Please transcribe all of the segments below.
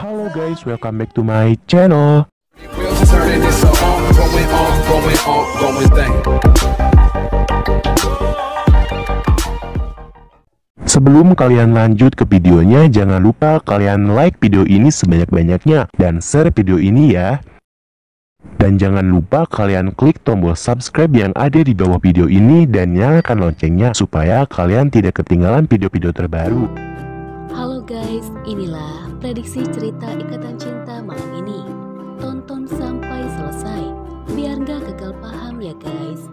Halo guys, welcome back to my channel. Sebelum kalian lanjut ke videonya, jangan lupa kalian like video ini sebanyak-banyaknya dan share video ini ya. Dan jangan lupa kalian klik tombol subscribe yang ada di bawah video ini dan nyalakan loncengnya supaya kalian tidak ketinggalan video-video terbaru. Halo guys, inilah prediksi cerita Ikatan Cinta malam ini. Tonton sampai selesai, biar gak gagal paham ya guys.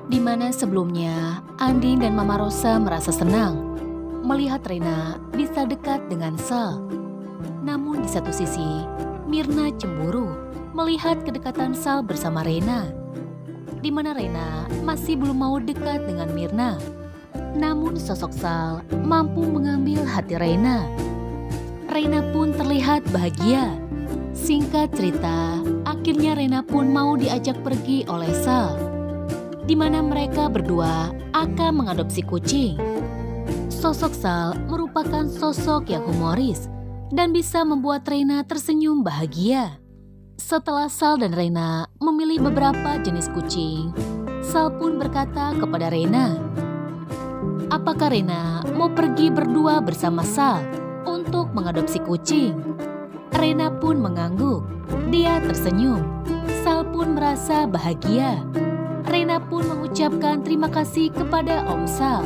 Dimana sebelumnya, Andin dan Mama Rosa merasa senang melihat Rena bisa dekat dengan Sal. Namun di satu sisi, Mirna cemburu melihat kedekatan Sal bersama Rena. Dimana Rena masih belum mau dekat dengan Mirna. Namun sosok Sal mampu mengambil hati Rena. Rena pun terlihat bahagia. Singkat cerita, akhirnya Rena pun mau diajak pergi oleh Sal, di mana mereka berdua akan mengadopsi kucing. Sosok Sal merupakan sosok yang humoris dan bisa membuat Rena tersenyum bahagia. Setelah Sal dan Rena memilih beberapa jenis kucing, Sal pun berkata kepada Rena, apakah Rena mau pergi berdua bersama Sal untuk mengadopsi kucing? Rena pun mengangguk. Dia tersenyum. Sal pun merasa bahagia. Rena pun mengucapkan terima kasih kepada Om Sal.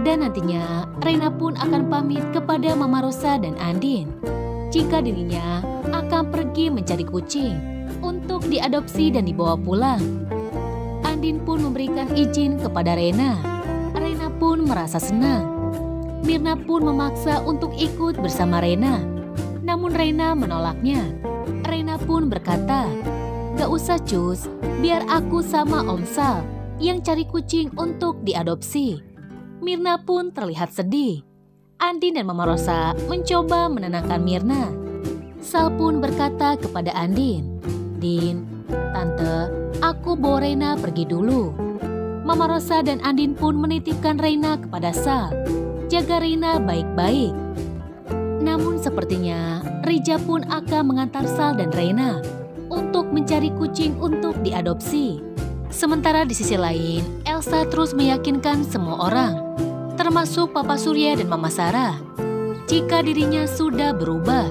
Dan nantinya Rena pun akan pamit kepada Mama Rosa dan Andin jika dirinya akan pergi mencari kucing untuk diadopsi dan dibawa pulang. Andin pun memberikan izin kepada Rena. Rena pun merasa senang. Mirna pun memaksa untuk ikut bersama Rena. Namun Rena menolaknya. Rena pun berkata, gak usah cus, biar aku sama Om Sal yang cari kucing untuk diadopsi. Mirna pun terlihat sedih. Andin dan Mama Rosa mencoba menenangkan Mirna. Sal pun berkata kepada Andin, Din, Tante, aku bawa Rena pergi dulu. Mama Rosa dan Andin pun menitipkan Rena kepada Sal. Jaga Rena baik-baik. Namun sepertinya Rija pun akan mengantar Sal dan Rena untuk mencari kucing untuk diadopsi. Sementara di sisi lain, Elsa terus meyakinkan semua orang, termasuk Papa Surya dan Mama Sarah, jika dirinya sudah berubah.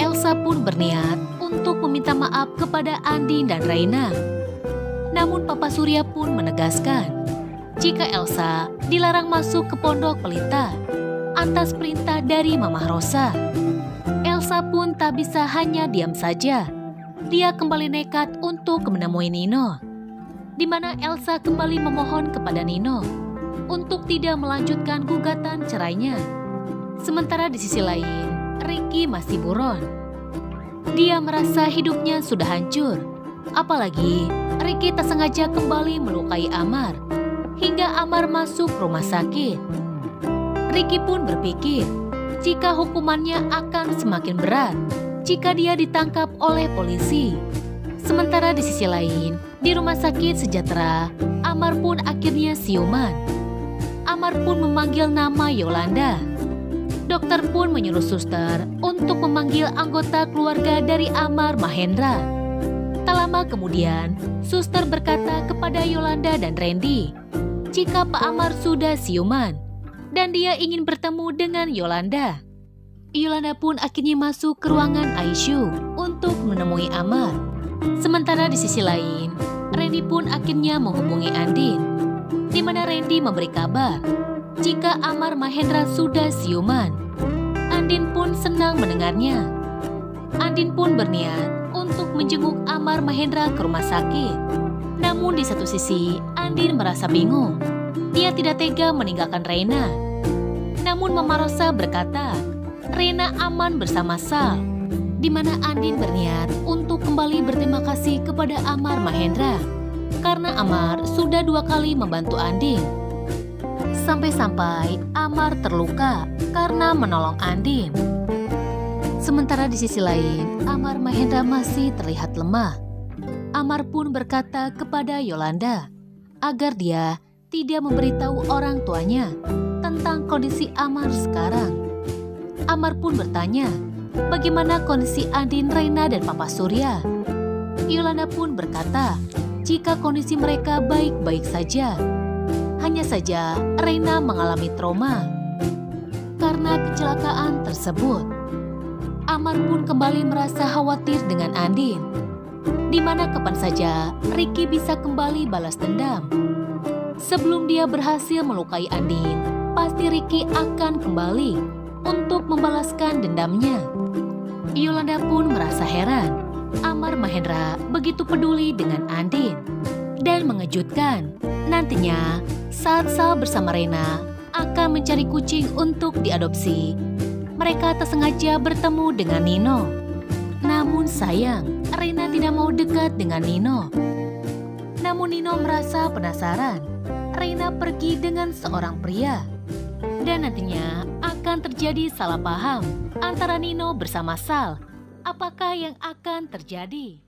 Elsa pun berniat untuk meminta maaf kepada Andin dan Reina. Namun Papa Surya pun menegaskan, jika Elsa dilarang masuk ke Pondok Pelita atas perintah dari Mama Rosa. Elsa pun tak bisa hanya diam saja. Dia kembali nekat untuk menemui Nino, di mana Elsa kembali memohon kepada Nino untuk tidak melanjutkan gugatan cerainya. Sementara di sisi lain, Ricky masih buron. Dia merasa hidupnya sudah hancur. Apalagi Ricky tak sengaja kembali melukai Amar, hingga Amar masuk rumah sakit. Ricky pun berpikir jika hukumannya akan semakin berat jika dia ditangkap oleh polisi. Sementara di sisi lain, di rumah sakit Sejahtera, Amar pun akhirnya siuman. Amar pun memanggil nama Yolanda. Dokter pun menyuruh suster untuk memanggil anggota keluarga dari Amar Mahendra. Tak lama kemudian, suster berkata kepada Yolanda dan Randy jika Pak Amar sudah siuman dan dia ingin bertemu dengan Yolanda. Yolanda pun akhirnya masuk ke ruangan ICU untuk menemui Amar. Sementara di sisi lain, Randy pun akhirnya menghubungi Andin, di mana Randy memberi kabar jika Amar Mahendra sudah siuman. Andin pun senang mendengarnya. Andin pun berniat untuk menjenguk Amar Mahendra ke rumah sakit. Namun di satu sisi, Andin merasa bingung. Dia tidak tega meninggalkan Reina. Namun Mama Rosa berkata, Reina aman bersama Sal, di mana Andin berniat untuk kembali berterima kasih kepada Amar Mahendra karena Amar sudah 2 kali membantu Andin. Sampai-sampai Amar terluka karena menolong Andin. Sementara di sisi lain, Amar Mahendra masih terlihat lemah. Amar pun berkata kepada Yolanda agar dia tidak memberitahu orang tuanya tentang kondisi Amar sekarang. Amar pun bertanya bagaimana kondisi Andin, Reina, dan Papa Surya. Yolanda pun berkata jika kondisi mereka baik-baik saja. Hanya saja Reina mengalami trauma karena kecelakaan tersebut. Amar pun kembali merasa khawatir dengan Andin, di mana kapan saja Ricky bisa kembali balas dendam. Sebelum dia berhasil melukai Andin, pasti Ricky akan kembali untuk membalaskan dendamnya. Yolanda pun merasa heran, Amar Mahendra begitu peduli dengan Andin. Dan mengejutkan, nantinya saat Sal bersama Reina akan mencari kucing untuk diadopsi, mereka tak sengaja bertemu dengan Nino. Namun sayang, Reina tidak mau dekat dengan Nino. Namun Nino merasa penasaran, Reina pergi dengan seorang pria. Dan nantinya akan terjadi salah paham antara Nino bersama Sal. Apakah yang akan terjadi?